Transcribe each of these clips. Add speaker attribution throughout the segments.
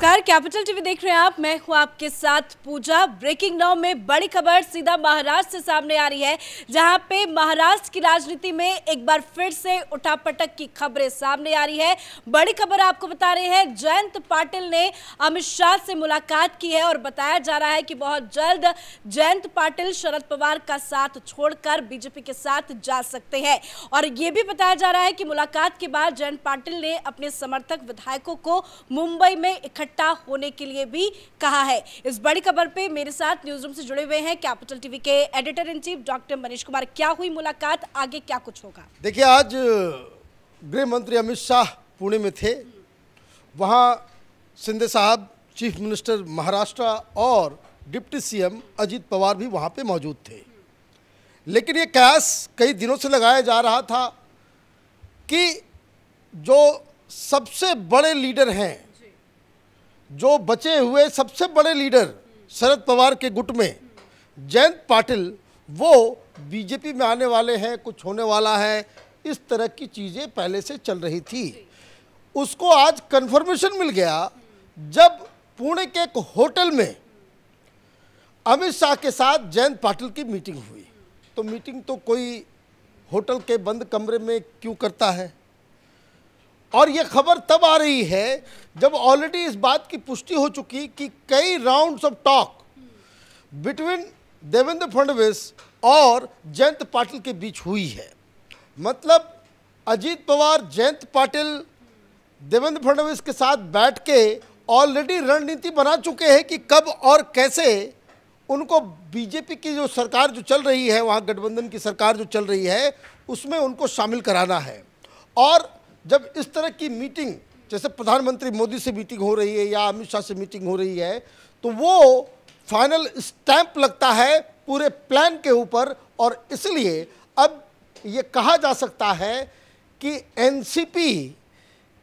Speaker 1: नमस्कार, capital TV देख रहे हैं आप। मैं हूं आपके साथ पूजा। ब्रेकिंग नाउ में बड़ी खबर सीधा महाराष्ट्र से सामने आ रही है, जहां पे महाराष्ट्र की राजनीति में एक बार फिर से उठापटक की खबरें सामने आ रही है। बड़ी खबर आपको बता रहे हैं, जयंत पाटिल ने अमित शाह से मुलाकात की है और बताया जा रहा है कि बहुत जल्द जयंत पाटिल शरद पवार का साथ छोड़कर बीजेपी के साथ जा सकते हैं। और ये भी बताया जा रहा है कि मुलाकात के बाद जयंत पाटिल ने अपने समर्थक विधायकों को मुंबई में इकट्ठा होने के लिए भी कहा है। इस बड़ी खबर पे मेरे साथ न्यूज रूम से जुड़े हुए हैं कैपिटल टीवी के editor in chief doctor Manish Kumar. क्या हुई मुलाकात, आगे क्या कुछ होगा?
Speaker 2: देखिए, आज गृह मंत्री अमित शाह पुणे में थे। वहां शिंदे साहब, चीफ मिनिस्टर महाराष्ट्र और डिप्टी सीएम अजीत पवार भी वहां पे मौजूद थे। लेकिन ये कयास कई दिनों से लगाया जा रहा था कि जो सबसे बड़े लीडर हैं, जो बचे हुए सबसे बड़े लीडर शरद पवार के गुट में जयंत पाटिल, वो बीजेपी में आने वाले हैं, कुछ होने वाला है, इस तरह की चीज़ें पहले से चल रही थी। उसको आज कंफर्मेशन मिल गया जब पुणे के एक होटल में अमित शाह के साथ जयंत पाटिल की मीटिंग हुई। तो मीटिंग तो कोई होटल के बंद कमरे में क्यों करता है? और ये खबर तब आ रही है जब ऑलरेडी इस बात की पुष्टि हो चुकी कि कई rounds of talk between Devendra Fadnavis और जयंत पाटिल के बीच हुई है। मतलब अजीत पवार, जयंत पाटिल देवेंद्र फडणवीस के साथ बैठ के ऑलरेडी रणनीति बना चुके हैं कि कब और कैसे उनको बीजेपी की जो सरकार जो चल रही है, वहाँ गठबंधन की सरकार जो चल रही है, उसमें उनको शामिल कराना है। और जब इस तरह की मीटिंग, जैसे प्रधानमंत्री मोदी से मीटिंग हो रही है या अमित शाह से मीटिंग हो रही है, तो वो फाइनल स्टैंप लगता है पूरे प्लान के ऊपर। और इसलिए अब ये कहा जा सकता है कि एनसीपी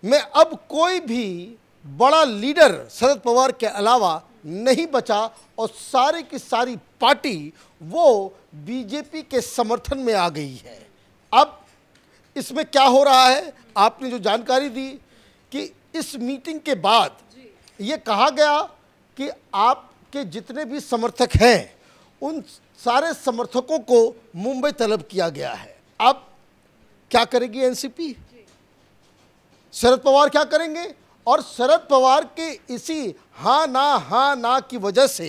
Speaker 2: में अब कोई भी बड़ा लीडर शरद पवार के अलावा नहीं बचा और सारी की सारी पार्टी वो बीजेपी के समर्थन में आ गई है। अब इसमें क्या हो रहा है, आपने जो जानकारी दी कि इस मीटिंग के बाद ये कहा गया कि आपके जितने भी समर्थक हैं, उन सारे समर्थकों को मुंबई तलब किया गया है। अब क्या करेगी एनसीपी? शरद पवार क्या करेंगे? और शरद पवार के इसी हाँ ना की वजह से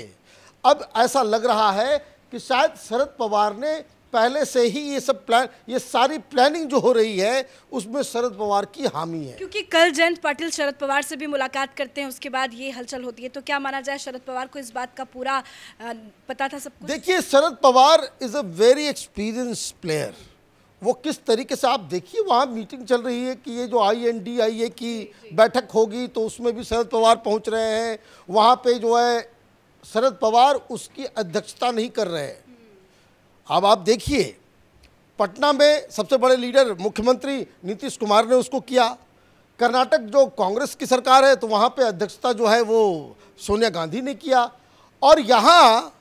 Speaker 2: अब ऐसा लग रहा है कि शायद शरद पवार ने पहले से ही ये सब प्लान, ये सारी प्लानिंग जो हो रही है उसमें शरद पवार की हामी है।
Speaker 1: क्योंकि कल जयंत पाटिल शरद पवार से भी मुलाकात करते हैं, उसके बाद ये हलचल होती है, तो क्या माना जाए शरद पवार को इस बात का पूरा पता था सब कुछ? देखिए,
Speaker 2: Sharad Pawar is a very experience player. वो किस तरीके से, आप देखिए वहाँ मीटिंग चल रही है कि ये जो INDIA की बैठक होगी तो उसमें भी शरद पवार पहुँच रहे हैं। वहाँ पे जो है शरद पवार उसकी अध्यक्षता नहीं कर रहे हैं। अब आप देखिए, पटना में सबसे बड़े लीडर मुख्यमंत्री नीतीश कुमार ने उसको किया। कर्नाटक जो कांग्रेस की सरकार है, तो वहाँ पे अध्यक्षता जो है वो सोनिया गांधी ने किया। और यहाँ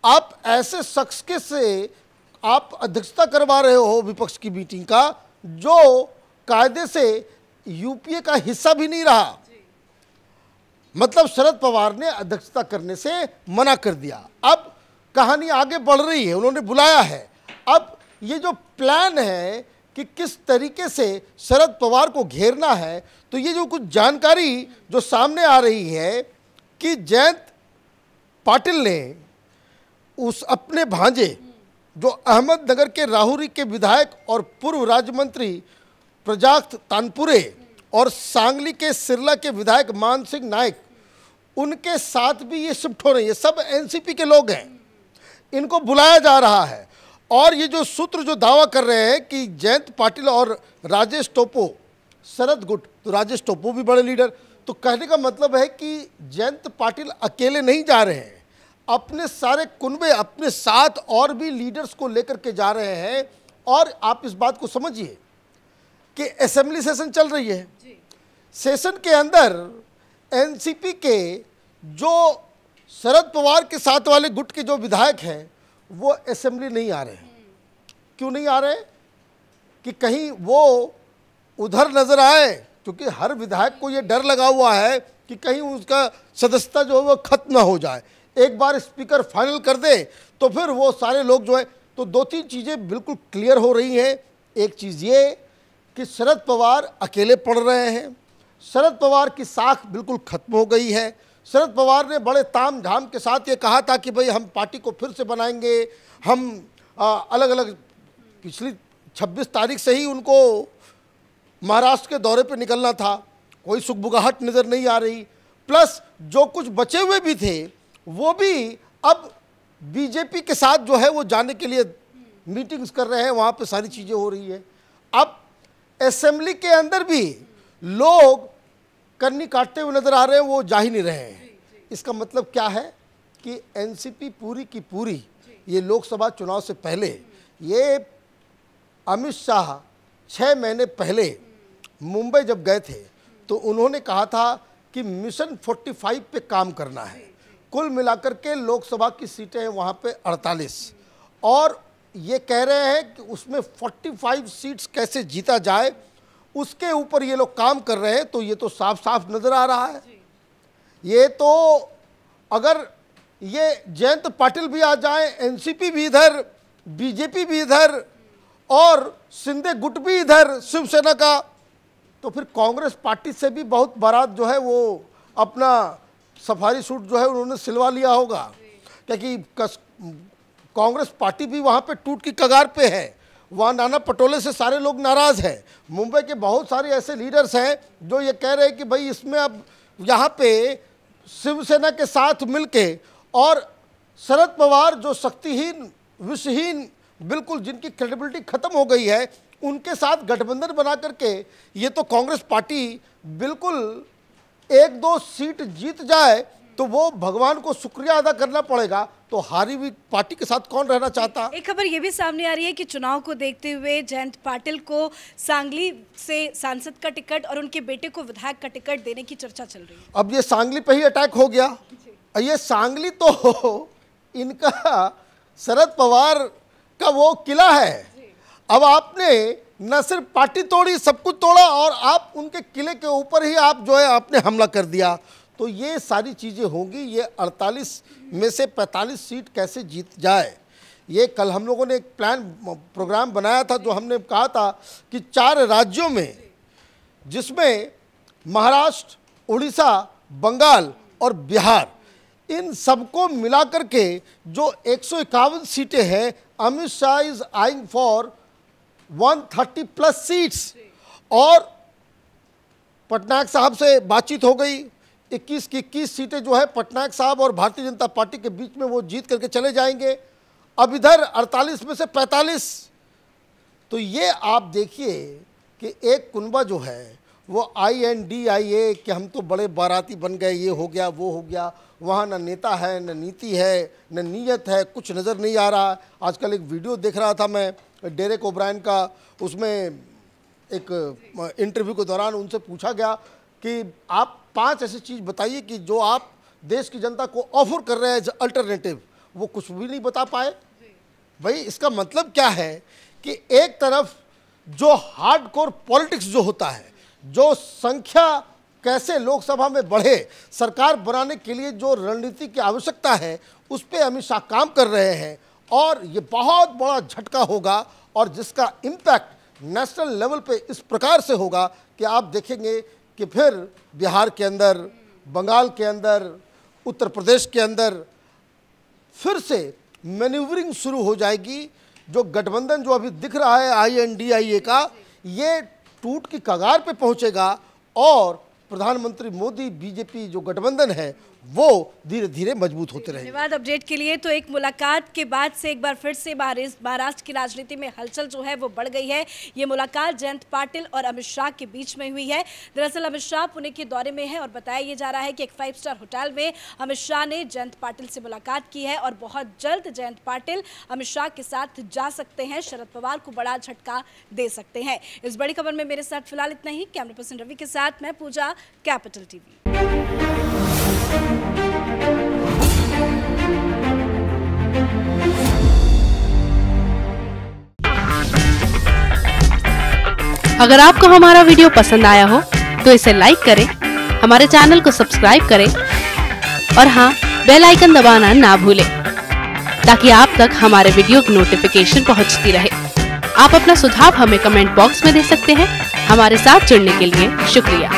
Speaker 2: आप ऐसे शख्स के से आप अध्यक्षता करवा रहे हो विपक्ष की मीटिंग का, जो कायदे से यूपीए का हिस्सा भी नहीं रहा। मतलब शरद पवार ने अध्यक्षता करने से मना कर दिया। अब कहानी आगे बढ़ रही है, उन्होंने बुलाया है। अब ये जो प्लान है कि किस तरीके से शरद पवार को घेरना है, तो ये जो कुछ जानकारी जो सामने आ रही है कि जयंत पाटिल ने उस अपने भांजे जो अहमदनगर के राहुरी के विधायक और पूर्व राज्य मंत्री प्रजाक्त तानपुरे और सांगली के सिरला के विधायक मान सिंह नायक, उनके साथ भी ये शिफ्ट हो रही है। सब एनसीपी के लोग हैं, इनको बुलाया जा रहा है। और ये जो सूत्र जो दावा कर रहे हैं कि जयंत पाटिल और राजेश टोपो शरद गुट, तो राजेश टोपो भी बड़े लीडर, तो कहने का मतलब है कि जयंत पाटिल अकेले नहीं जा रहे हैं, अपने सारे कुनबे, अपने साथ और भी लीडर्स को लेकर के जा रहे हैं। और आप इस बात को समझिए कि असेंबली सेशन चल रही है, सेशन के अंदर एनसीपी के जो शरद पवार के साथ वाले गुट के जो विधायक हैं वो असेंबली नहीं आ रहे हैं। क्यों नहीं आ रहे? कि कहीं वो उधर नजर आए, क्योंकि हर विधायक को ये डर लगा हुआ है कि कहीं उसका सदस्यता जो है वो खत्म ना हो जाए। एक बार स्पीकर फाइनल कर दे तो फिर वो सारे लोग जो है, तो दो तीन चीज़ें बिल्कुल क्लियर हो रही हैं। एक चीज़ ये कि शरद पवार अकेले पड़ रहे हैं, शरद पवार की साख बिल्कुल खत्म हो गई है। शरद पवार ने बड़े ताम झाम के साथ ये कहा था कि भाई हम पार्टी को फिर से बनाएंगे, हम अलग अलग, पिछली 26 तारीख से ही उनको महाराष्ट्र के दौरे पे निकलना था, कोई सुगबुगाहट नज़र नहीं आ रही। प्लस जो कुछ बचे हुए भी थे वो भी अब बीजेपी के साथ जो है वो जाने के लिए मीटिंग्स कर रहे हैं, वहाँ पे सारी चीज़ें हो रही है। अब असेंबली के अंदर भी लोग कन्नी काटते हुए नज़र आ रहे हैं, वो जा ही नहीं रहे हैं। इसका मतलब क्या है कि एनसीपी पूरी की पूरी ये लोकसभा चुनाव से पहले, ये अमित शाह 6 महीने पहले मुंबई जब गए थे तो उन्होंने कहा था कि मिशन 45 पे काम करना है। कुल मिलाकर के लोकसभा की सीटें हैं वहाँ पे 48, और ये कह रहे हैं कि उसमें 45 सीट्स कैसे जीता जाए उसके ऊपर ये लोग काम कर रहे हैं। तो ये तो साफ साफ नज़र आ रहा है। ये तो अगर ये जयंत पाटिल भी आ जाए, एनसीपी भी इधर, बीजेपी भी इधर और शिंदे गुट भी इधर शिवसेना का, तो फिर कांग्रेस पार्टी से भी बहुत बारात जो है वो अपना सफारी सूट जो है उन्होंने सिलवा लिया होगा, क्योंकि कांग्रेस पार्टी भी वहाँ पे टूट की कगार पे है। वहाँ नाना पटोले से सारे लोग नाराज़ हैं। मुंबई के बहुत सारे ऐसे लीडर्स हैं जो ये कह रहे हैं कि भाई इसमें अब यहाँ पे शिवसेना के साथ मिलके और शरद पवार जो शक्तिहीन, विषहीन, बिल्कुल जिनकी क्रेडिबिलिटी खत्म हो गई है, उनके साथ गठबंधन बना करके ये तो कांग्रेस पार्टी बिल्कुल 1-2 सीट जीत जाए तो वो भगवान को शुक्रिया अदा करना पड़ेगा। तो हारी हुई पार्टी के साथ कौन रहना चाहता।
Speaker 1: एक खबर ये भी सामने आ रही है कि चुनाव को देखते हुए जयंत पाटिल को सांगली से सांसद का टिकट और उनके बेटे को विधायक का टिकट देने की चर्चा चल रही है। अब
Speaker 2: ये सांगली पे ही अटैक हो गया। ये सांगली तो इनका शरद पवार का वो किला है। अब आपने न सिर्फ पार्टी तोड़ी, सब कुछ तोड़ा, और आप उनके किले के ऊपर ही आप जो है आपने हमला कर दिया। तो ये सारी चीज़ें होंगी। ये 48 में से 45 सीट कैसे जीत जाए, ये कल हम लोगों ने एक प्रोग्राम बनाया था, जो हमने कहा था कि 4 राज्यों में, जिसमें महाराष्ट्र, उड़ीसा, बंगाल और बिहार, इन सबको मिलाकर के जो 151 सीटें हैं, Amit Shah is eyeing for 130+ seats. और पटनायक साहब से बातचीत हो गई, 21 की 21 सीटें जो है पटनायक साहब और भारतीय जनता पार्टी के बीच में वो जीत करके चले जाएंगे। अब इधर 48 में से 45। तो ये आप देखिए कि एक कुनबा जो है वो INDIA कि हम तो बड़े बाराती बन गए, ये हो गया वो हो गया, वहाँ न नेता है, न नीति है, न नीयत है, कुछ नज़र नहीं आ रहा। आजकल एक वीडियो देख रहा था मैं डेरेक ओब्रायन का, उसमें एक इंटरव्यू के दौरान उनसे पूछा गया कि आप 5 ऐसी चीज़ बताइए कि जो आप देश की जनता को ऑफर कर रहे हैं एज अल्टरनेटिव। वो कुछ भी नहीं बता पाए। भाई इसका मतलब क्या है कि एक तरफ जो हार्डकोर पॉलिटिक्स जो होता है, जो संख्या कैसे लोकसभा में बढ़े, सरकार बनाने के लिए जो रणनीति की आवश्यकता है, उस पर अमित शाह काम कर रहे हैं। और ये बहुत बड़ा झटका होगा और जिसका इम्पैक्ट नेशनल लेवल पे इस प्रकार से होगा कि आप देखेंगे कि फिर बिहार के अंदर, बंगाल के अंदर, उत्तर प्रदेश के अंदर फिर से मैन्यूवरिंग शुरू हो जाएगी। जो गठबंधन जो अभी दिख रहा है INDIA का, ये टूट की कगार पे पहुंचेगा और प्रधानमंत्री मोदी बीजेपी जो गठबंधन है वो धीरे धीरे मजबूत होते रहेंगे।
Speaker 1: धन्यवाद अपडेट के लिए। तो एक मुलाकात के बाद से एक बार फिर से महाराष्ट्र की राजनीति में हलचल जो है वो बढ़ गई है। ये मुलाकात जयंत पाटिल और अमित शाह के बीच में हुई है। दरअसल अमित शाह पुणे के दौरे में है और बताया ये जा रहा है कि एक 5 स्टार होटल में अमित शाह ने जयंत पाटिल से मुलाकात की है और बहुत जल्द जयंत पाटिल अमित शाह के साथ जा सकते हैं, शरद पवार को बड़ा झटका दे सकते हैं। इस बड़ी खबर में मेरे साथ फिलहाल इतना ही। कैमरा पर्सन रवि के साथ मैं पूजा, कैपिटल TV।
Speaker 3: अगर आपको हमारा वीडियो पसंद आया हो तो इसे लाइक करें, हमारे चैनल को सब्सक्राइब करें और हाँ, बेल आइकन दबाना ना भूलें ताकि आप तक हमारे वीडियो की नोटिफिकेशन पहुंचती रहे। आप अपना सुझाव हमें कमेंट बॉक्स में दे सकते हैं। हमारे साथ जुड़ने के लिए शुक्रिया।